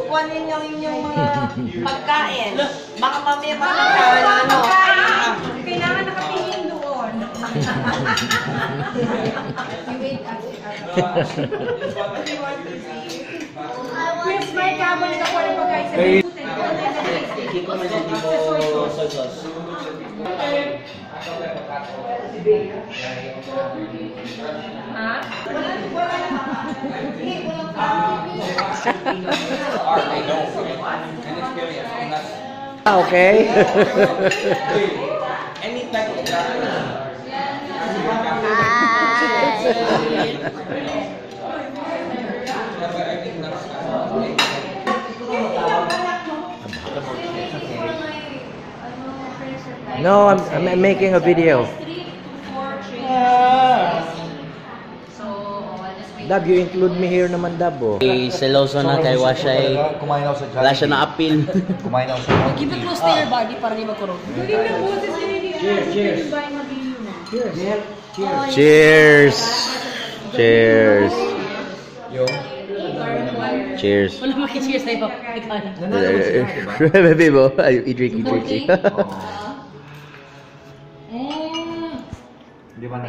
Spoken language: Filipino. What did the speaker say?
kukunin yung inyong mga pagkain. Baka mamaya ano. Kailangan nakatingin doon. Chris, may cabinet ako ng pagkain sa Okay. No, I'm making a video. Dab, you include me here naman, Dab, oh. Seloso na kay Washay. Wala siya na-appeal. Kumain ako sa keep it close to your body para di magkurog. Cheers! Cheers! Cheers! Wala maki-cheers na iba. Baby mo, i-drink. Di ba na?